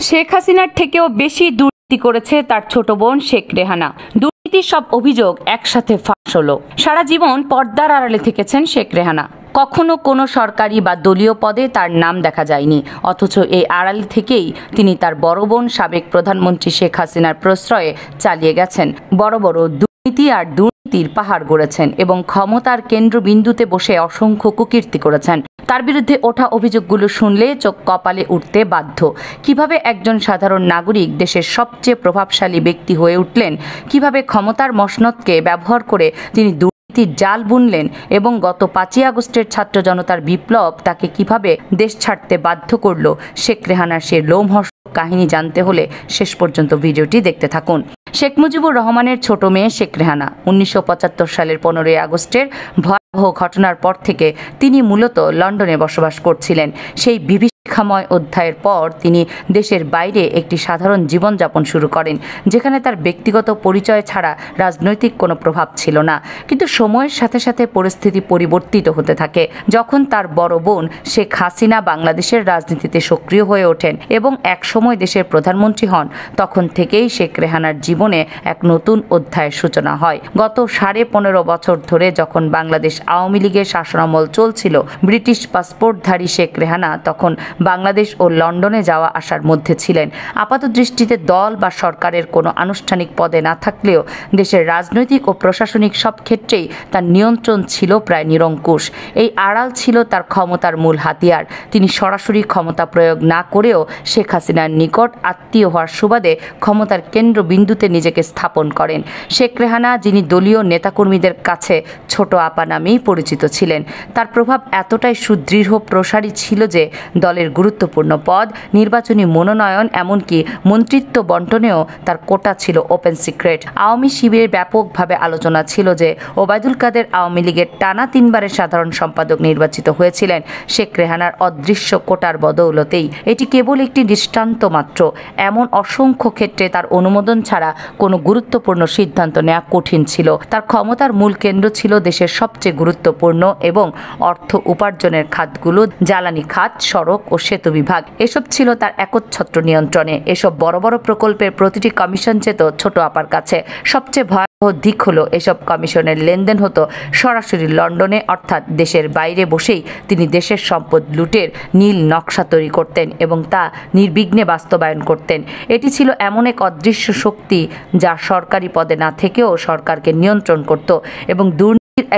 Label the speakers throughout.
Speaker 1: শেখ হাসিনার থেকেও বেশি দুর্নীতি করেছে তার ছোট বোন শেখ রেহানা। দুর্নীতির সব অভিযোগ একসাথে ফাঁস হলো। সারা জীবন পর্দার আড়ালে থেকেছেন শেখ রেহানা। কখনো কোনো সরকারি বা দলীয় পদে তার নাম দেখা যায়নি, অথচ এই আড়াল থেকেই তিনি তার বড় বোন সাবেক প্রধানমন্ত্রী শেখ হাসিনার প্রশ্রয়ে চালিয়ে গেছেন বড় বড় দুর্নীতি আর দুর্নীতির পাহাড় গড়েছেন এবং ক্ষমতার কেন্দ্রবিন্দুতে বসে অসংখ্য কুকীর্তি করেছেন। তার বিরুদ্ধে ওঠা অভিযোগগুলো শুনলে চোখ কপালে উঠতে বাধ্য। কিভাবে একজন সাধারণ নাগরিক দেশের সবচেয়ে প্রভাবশালী ব্যক্তি হয়ে উঠলেন, কিভাবে ক্ষমতার মসনদকে ব্যবহার করে তিনি দুর্নীতির জাল বুনলেন এবং গত 5ই আগস্টের ছাত্র জনতার বিপ্লব তাকে কিভাবে দেশ ছাড়তে বাধ্য করল। শেখ রেহানার সে লোমহর্ষক কাহিনী জানতে হলে শেষ পর্যন্ত ভিডিওটি দেখতে থাকুন। শেখ মুজিবুর রহমানের ছোট মেয়ে শেখ রেহানা 1975 সালের 15ই আগস্টের ভয়াবহ ঘটনার পর থেকে তিনি মূলত লন্ডনে বসবাস করছিলেন। সেই বিভীষিকাময় অধ্যায়ের পর তিনি দেশের বাইরে একটি সাধারণ জীবনযাপন শুরু করেন, যেখানে তার ব্যক্তিগত পরিচয় ছাড়া রাজনৈতিক কোনো প্রভাব ছিল না। কিন্তু সময়ের সাথে সাথে পরিস্থিতি পরিবর্তিত হতে থাকে। যখন তার বড় বোন শেখ হাসিনা বাংলাদেশের রাজনীতিতে সক্রিয় হয়ে ওঠেন এবং একসময় দেশের প্রধানমন্ত্রী হন, তখন থেকেই শেখ রেহানার জীবনে এক নতুন অধ্যায়ের সূচনা হয়। গত 15.5 বছর ধরে যখন বাংলাদেশ আওয়ামী লীগের শাসনামল চলছিল, ব্রিটিশ পাসপোর্টধারী শেখ রেহানা তখন বাংলাদেশ ও লন্ডনে যাওয়া আসার মধ্যে ছিলেন। আপাতদৃষ্টিতে দল বা সরকারের কোনো আনুষ্ঠানিক পদে না থাকলেও দেশের রাজনৈতিক ও প্রশাসনিক সব ক্ষেত্রেই তার নিয়ন্ত্রণ ছিল প্রায় নিরঙ্কুশ। এই আড়াল ছিল তার ক্ষমতার মূল হাতিয়ার। তিনি সরাসরি ক্ষমতা প্রয়োগ না করেও শেখ হাসিনার নিকট আত্মীয় হওয়ার সুবাদে ক্ষমতার কেন্দ্রবিন্দুতে নিজেকে স্থাপন করেন। শেখ রেহানা, যিনি দলীয় নেতাকর্মীদের কাছে ছোট আপা নামেই পরিচিত ছিলেন, তার প্রভাব এতটাই সুদৃঢ় প্রসারী ছিল যে দলের গুরুত্বপূর্ণ পদ, নির্বাচনী মনোনয়ন, এমনকি মন্ত্রিত্ব বন্টনেও তার কোটা ছিল ওপেন সিক্রেট। আওয়ামী শিবিরে ব্যাপকভাবে আলোচনা ছিল যে ওবায়দুল কাদের আওয়ামী লীগের টানা 3বারের সাধারণ সম্পাদক নির্বাচিত হয়েছিলেন শেখ রেহানার অদৃশ্য কোটার বদৌলতেই। এটি কেবল একটি দৃষ্টান্ত মাত্র। এমন অসংখ্য ক্ষেত্রে তার অনুমোদন ছাড়া কোনো গুরুত্বপূর্ণ সিদ্ধান্ত নেওয়া কঠিন ছিল। তার ক্ষমতার মূল কেন্দ্র ছিল দেশের সবচেয়ে গুরুত্বপূর্ণ এবং অর্থ উপার্জনের খাতগুলো, জ্বালানি খাত, সড়ক ও সেতু বিভাগ। এসব ছিল তার একচ্ছত্র নিয়ন্ত্রণে। এসব বড় বড় প্রকল্পের প্রতিটি কমিশন যেত ছোট আপার কাছে। সবচেয়ে ভয়াবহ দিক হলো এসব কমিশনের লেনদেন হতো সরাসরি লন্ডনে, অর্থাৎ দেশের বাইরে বসেই তিনি দেশের সম্পদ লুটের নীল নকশা তৈরি করতেন এবং তা নির্বিঘ্নে বাস্তবায়ন করতেন। এটি ছিল এমন এক অদৃশ্য শক্তি যা সরকারি পদে না থেকেও সরকারকে নিয়ন্ত্রণ করত এবং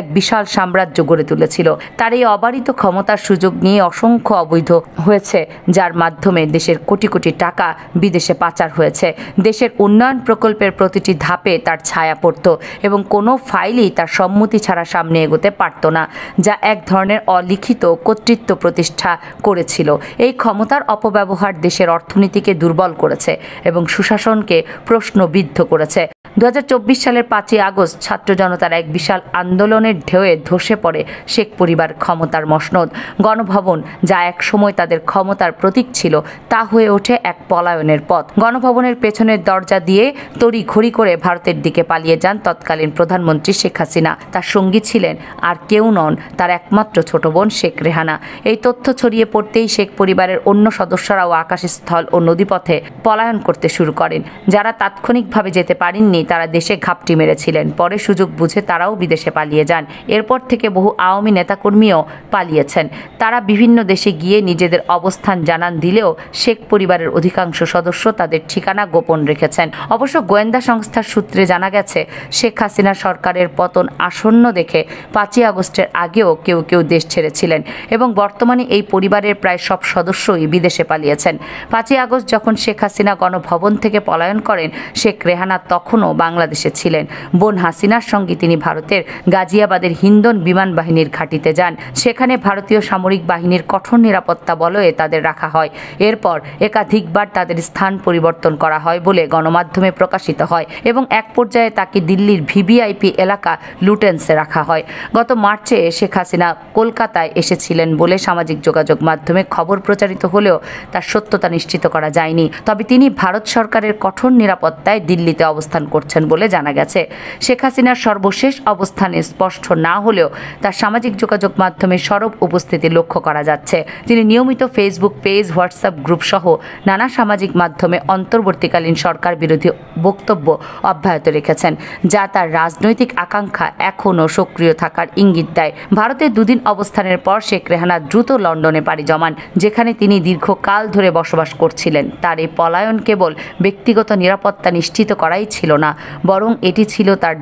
Speaker 1: এক বিশাল সাম্রাজ্য গড়ে তুলেছিল। তার এই অবারিত ক্ষমতার সুযোগ নিয়ে অসংখ্য অবৈধ হয়েছে, যার মাধ্যমে দেশের কোটি কোটি টাকা বিদেশে পাচার হয়েছে। দেশের উন্নয়ন প্রকল্পের প্রতিটি ধাপে তার ছায়া পড়ত এবং কোনো ফাইলই তার সম্মতি ছাড়া সামনে এগোতে পারত না, যা এক ধরনের অলিখিত কর্তৃত্ব প্রতিষ্ঠা করেছিল। এই ক্ষমতার অপব্যবহার দেশের অর্থনীতিকে দুর্বল করেছে এবং সুশাসনকে প্রশ্নবিদ্ধ করেছে। 2024 সালের 5ই আগস্ট ছাত্র জনতার এক বিশাল আন্দোলনের ঢেউয়ে ধসে পড়ে শেখ পরিবার ক্ষমতার মসনদ। গণভবন, যা এক সময় তাদের ক্ষমতার প্রতীক ছিল, তা হয়ে ওঠে এক পলায়নের পথ। গণভবনের পেছনের দরজা দিয়ে তড়িঘড়ি করে ভারতের দিকে পালিয়ে যান তৎকালীন প্রধানমন্ত্রী শেখ হাসিনা। তার সঙ্গী ছিলেন আর কেউ নন, তার একমাত্র ছোট বোন শেখ রেহানা। এই তথ্য ছড়িয়ে পড়তেই শেখ পরিবারের অন্য সদস্যরাও আকাশস্থল ও নদীপথে পলায়ন করতে শুরু করেন। যারা তাৎক্ষণিকভাবে যেতে পারেননি তারা দেশে ঘাপটি মেরেছিলেন। পরে সুযোগ বুঝে তারাও বিদেশে পালিয়ে যান। এরপর থেকে বহু আওয়ামী নেতাকর্মীও পালিয়েছেন। তারা বিভিন্ন দেশে গিয়ে নিজেদের অবস্থান জানান দিলেও শেখ পরিবারের অধিকাংশ সদস্য তাদের ঠিকানা গোপন রেখেছেন। অবশ্য গোয়েন্দা সংস্থার সূত্রে জানা গেছে, শেখ হাসিনা সরকারের পতন আসন্ন দেখে 5ই আগস্টের আগেও কেউ কেউ দেশ ছেড়েছিলেন এবং বর্তমানে এই পরিবারের প্রায় সব সদস্যই বিদেশে পালিয়েছেন। 5ই আগস্ট যখন শেখ হাসিনা গণভবন থেকে পলায়ন করেন, শেখ রেহানা তখনও বাংলাদেশে ছিলেন। বোন হাসিনার সঙ্গে তিনি ভারতের গাজিয়াবাদের হিন্দন বিমান বাহিনীর ঘাঁটিতে যান। সেখানে ভারতীয় সামরিক বাহিনীর কঠোর নিরাপত্তা বলয়ে তাদের রাখা হয়। এরপর একাধিকবার তাদের স্থান পরিবর্তন করা হয় বলে গণমাধ্যমে প্রকাশিত হয় এবং এক পর্যায়ে তাকে দিল্লির ভিভিআইপি এলাকা লুটেন্সে রাখা হয়। গত মার্চে শেখ হাসিনা কলকাতায় এসেছিলেন বলে সামাজিক যোগাযোগ মাধ্যমে খবর প্রচারিত হলেও তার সত্যতা নিশ্চিত করা যায়নি। তবে তিনি ভারত সরকারের কঠোর নিরাপত্তায় দিল্লিতে অবস্থান করছেন। করছেন বলে জানা গেছে। শেখ হাসিনার সর্বশেষ অবস্থানে স্পষ্ট না হলেও তার সামাজিক যোগাযোগ মাধ্যমে সরব উপস্থিতি লক্ষ্য করা যাচ্ছে। তিনি নিয়মিত ফেসবুক পেজ, হোয়াটসঅ্যাপ গ্রুপ সহ নানা সামাজিক মাধ্যমে অন্তর্বর্তীকালীন সরকার বিরোধী বক্তব্য অব্যাহত রেখেছেন, যা তার রাজনৈতিক আকাঙ্ক্ষা এখনও সক্রিয় থাকার ইঙ্গিত দেয়। ভারতে দুদিন অবস্থানের পর শেখ রেহানা দ্রুত লন্ডনে পাড়ি জমান, যেখানে তিনি দীর্ঘকাল ধরে বসবাস করছিলেন। তার এই পলায়ন কেবল ব্যক্তিগত নিরাপত্তা নিশ্চিত করাই ছিল না, বরং এটি ছিল তার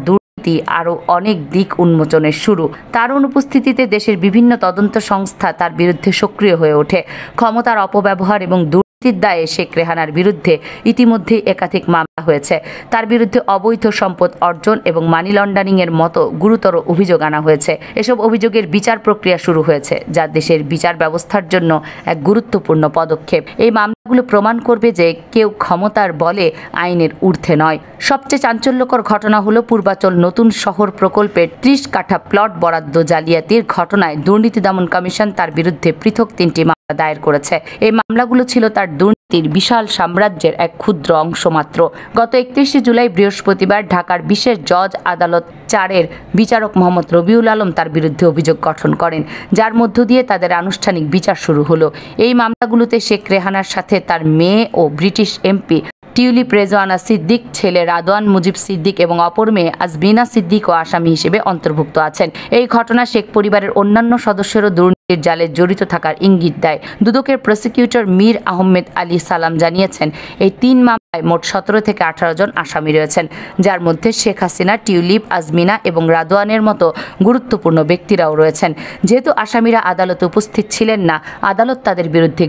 Speaker 1: আরও অনেক দিক উন্মোচনের শুরু। তার অনুপস্থিতিতে দেশের বিভিন্ন তদন্ত সংস্থা তার বিরুদ্ধে সক্রিয় হয়ে ওঠে। ক্ষমতার অপব্যবহার এবং দুর্নীতির দায়ে শেখ রেহানার বিরুদ্ধে ইতিমধ্যে একাধিক মামলা হয়েছে। তার বিরুদ্ধে অবৈধ সম্পদ অর্জন এবং মানি লন্ডারিংয়ের মতো গুরুতর অভিযোগ আনা হয়েছে। এসব অভিযোগের বিচার প্রক্রিয়া শুরু হয়েছে, যা দেশের বিচার ব্যবস্থার জন্য এক গুরুত্বপূর্ণ পদক্ষেপ। এই মামলাগুলো প্রমাণ করবে যে কেউ ক্ষমতার বলে আইনের ঊর্ধ্বে নয়। সবচেয়ে চাঞ্চল্যকর ঘটনা হলো পূর্বাচল নতুন শহর প্রকল্পের ৩০ কাঠা প্লট বরাদ্দ জালিয়াতির ঘটনায় দুর্নীতি দমন কমিশন তার বিরুদ্ধে পৃথক ৩টি মামলা দায়ের করেছে। এই মামলাগুলো ছিল তার দুর্নীতির বিশাল সাম্রাজ্যের এক ক্ষুদ্র অংশ মাত্র। গত ৩১ জুলাই বৃহস্পতিবার ঢাকার বিশেষ জজ আদালত ৪-এর বিচারক মোহাম্মদ রবিউল আলম তার বিরুদ্ধে অভিযোগ গঠন করেন, যার মধ্য দিয়ে তাদের আনুষ্ঠানিক বিচার শুরু হলো। এই মামলাগুলোতে শেখ রেহানার সাথে তার মেয়ে ও ব্রিটিশ এমপি টিউলিপ রেজওয়ানা সিদ্দিক, ছেলে রাদওয়ান মুজিব সিদ্দিক এবং অপর মেয়ে আজমিনা সিদ্দিক ও আসামি হিসেবে অন্তর্ভুক্ত আছেন। এই ঘটনা শেখ পরিবারের অন্যান্য সদস্যেরও দুর্নীতির জালে জড়িত থাকার ইঙ্গিত দেয়। দুদকের প্রসিকিউটর মীর আহমেদ আলী সালাম জানিয়েছেন, এই ৩ মামলায় মোট ১৭ থেকে ১৮ জন আসামি রয়েছেন, যার মধ্যে শেখ হাসিনা, টিউলিপ, আজমিনা এবং রাদওয়ানের মতো গুরুত্বপূর্ণ ব্যক্তিরাও রয়েছেন। যেহেতু আসামিরা আদালতে উপস্থিত ছিলেন না, আদালত তাদের বিরুদ্ধে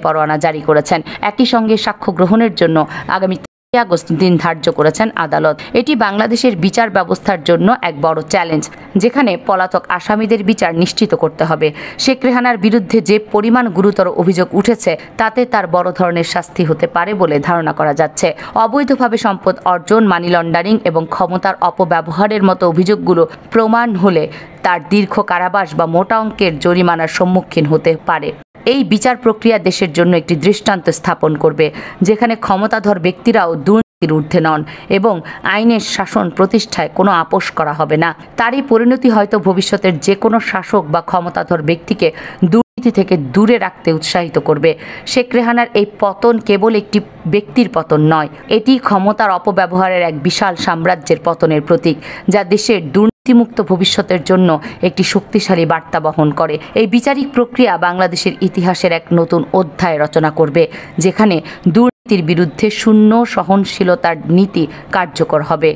Speaker 1: পরোয়ানা জারি করেছেন। একই সঙ্গে সাক্ষ্য গ্রহণের জন্য আগামী ৩ আগস্ট দিন ধার্য করেছেন আদালত। এটি বাংলাদেশের বিচার ব্যবস্থার জন্য এক বড় চ্যালেঞ্জ, যেখানে পলাতক আসামিদের বিচার নিশ্চিত করতে হবে। শেখ রেহানার বিরুদ্ধে যে পরিমাণ গুরুতর অভিযোগ উঠেছে, তাতে তার বড় ধরনের শাস্তি হতে পারে বলে ধারণা করা যাচ্ছে। অবৈধভাবে সম্পদ অর্জন, মানি লন্ডারিং এবং ক্ষমতার অপব্যবহারের মতো অভিযোগগুলো প্রমাণ হলে তার দীর্ঘ কারাবাস বা মোটা অঙ্কের জরিমানার সম্মুখীন হতে পারে। এই বিচার প্রক্রিয়া দেশের জন্য একটি দৃষ্টান্ত স্থাপন করবে, যেখানে ক্ষমতাধর ব্যক্তিরাও দুর্নীতির ঊর্ধ্বে নন এবং আইনের শাসন প্রতিষ্ঠায় কোনো আপোষ করা হবে না। তারই পরিণতি হয়তো ভবিষ্যতের যে কোনো শাসক বা ক্ষমতাধর ব্যক্তিকে দুর্নীতি থেকে দূরে রাখতে উৎসাহিত করবে। শেখ রেহানার এই পতন কেবল একটি ব্যক্তির পতন নয়, এটি ক্ষমতার অপব্যবহারের এক বিশাল সাম্রাজ্যের পতনের প্রতীক, যা দেশের দুর্নীতিমুক্ত ভবিষ্যতের জন্য একটি শক্তিশালী বার্তা বহন করে। এই বিচারিক প্রক্রিয়া বাংলাদেশের ইতিহাসের এক নতুন অধ্যায় রচনা করবে, যেখানে দুর্নীতির বিরুদ্ধে শূন্য সহনশীলতার নীতি কার্যকর হবে।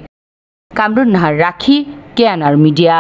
Speaker 1: কামরুন নাহার, রাখি, কেএনআর মিডিয়া।